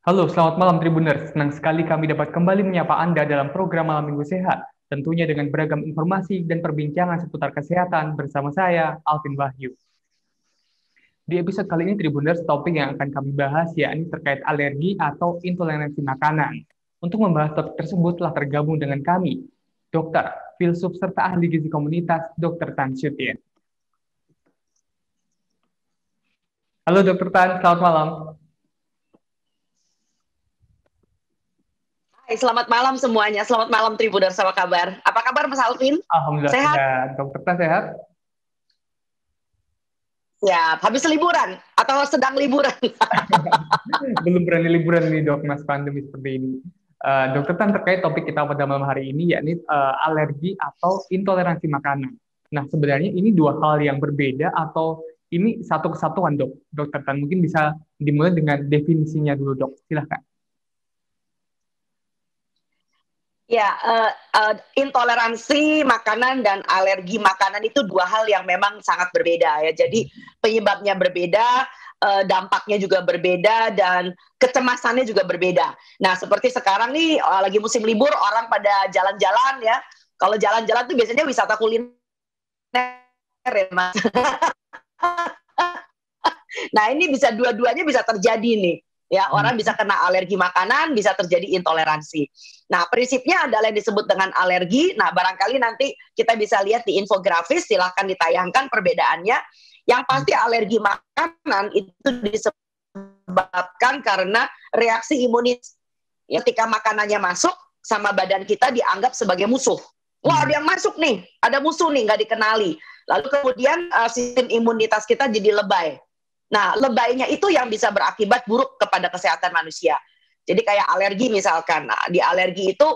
Halo, selamat malam Tribuners. Senang sekali kami dapat kembali menyapa Anda dalam program Malam Minggu Sehat. Tentunya dengan beragam informasi dan perbincangan seputar kesehatan bersama saya, Alvin Wahyu. Di episode kali ini Tribuners, topik yang akan kami bahas yakni terkait alergi atau intoleransi makanan. Untuk membahas topik tersebut telah tergabung dengan kami, dokter, filsuf serta ahli gizi komunitas, Dr. Tan Syutien. Halo Dr. Tan, selamat malam. Hai, selamat malam semuanya. Selamat malam Tribuners, apa kabar? Apa kabar Mas Alvin? Alhamdulillah sehat. Dr. Tan sehat? Ya, habis liburan atau sedang liburan? Belum berani liburan nih dok, mas pandemi seperti ini. Dokter Tan, terkait topik kita pada malam hari ini yakni alergi atau intoleransi makanan. Nah, sebenarnya ini dua hal yang berbeda atau ini satu kesatuan dok? Dokter Tan, mungkin bisa dimulai dengan definisinya dulu dok, silahkan. Ya, intoleransi makanan dan alergi makanan itu dua hal yang memang sangat berbeda ya. Jadi penyebabnya berbeda, dampaknya juga berbeda, dan kecemasannya juga berbeda. Nah, seperti sekarang nih lagi musim libur, orang pada jalan-jalan ya. Kalau jalan-jalan tuh biasanya wisata kuliner ya, Mas. Nah, ini bisa dua-duanya bisa terjadi nih. Ya, orang bisa kena alergi makanan, bisa terjadi intoleransi. Nah, prinsipnya adalah yang disebut dengan alergi. Nah, barangkali nanti kita bisa lihat di infografis, silahkan ditayangkan perbedaannya. Yang pasti alergi makanan itu disebabkan karena reaksi imunitas. Ketika makanannya masuk, sama badan kita dianggap sebagai musuh. Wah, ada yang masuk nih, ada musuh nih, nggak dikenali. Lalu kemudian sistem imunitas kita jadi lebay. Nah, lebaynya itu yang bisa berakibat buruk kepada kesehatan manusia. Jadi kayak alergi misalkan. Nah, di alergi itu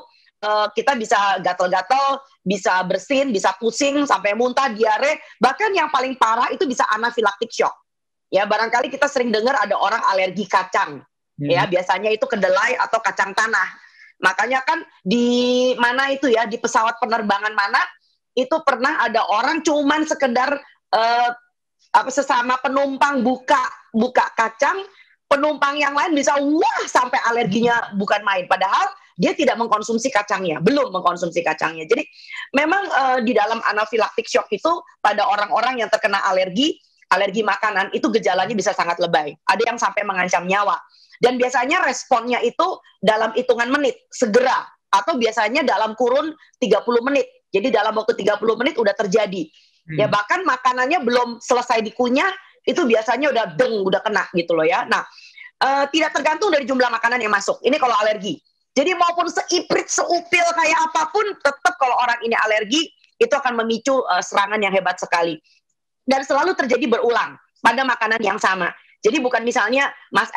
kita bisa gatal-gatal, bisa bersin, bisa pusing, sampai muntah, diare. Bahkan yang paling parah itu bisa anafilaktik shock. Ya, barangkali kita sering dengar ada orang alergi kacang. Ya, biasanya itu kedelai atau kacang tanah. Makanya kan di mana itu ya, di pesawat penerbangan mana, itu pernah ada orang cuman sekedar sesama penumpang buka kacang, penumpang yang lain bisa wah sampai alerginya bukan main, padahal dia tidak mengkonsumsi kacangnya, belum mengkonsumsi kacangnya. Jadi memang di dalam anafilaktik shock itu pada orang-orang yang terkena alergi makanan itu gejalanya bisa sangat lebay. Ada yang sampai mengancam nyawa. Dan biasanya responnya itu dalam hitungan menit, segera, atau biasanya dalam kurun 30 menit. Jadi dalam waktu 30 menit udah terjadi. Ya, bahkan makanannya belum selesai dikunyah itu biasanya udah kena gitu loh ya. Nah, tidak tergantung dari jumlah makanan yang masuk. Ini kalau alergi. Jadi maupun seiprit, seupil kayak apapun, tetap kalau orang ini alergi itu akan memicu serangan yang hebat sekali. Dan selalu terjadi berulang pada makanan yang sama. Jadi bukan misalnya Mas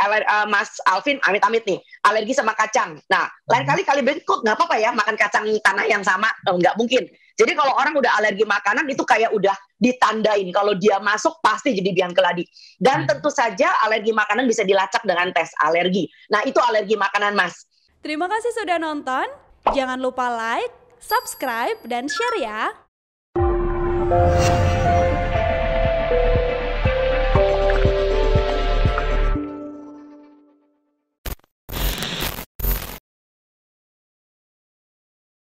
Alvin amit-amit nih alergi sama kacang. Nah, lain kali kok nggak apa-apa ya makan kacang tanah yang sama, nggak mungkin. Jadi kalau orang udah alergi makanan itu kayak udah ditandain kalau dia masuk pasti jadi biang keladi. Dan tentu saja alergi makanan bisa dilacak dengan tes alergi. Nah, itu alergi makanan, Mas. Terima kasih sudah nonton. Jangan lupa like, subscribe, dan share ya.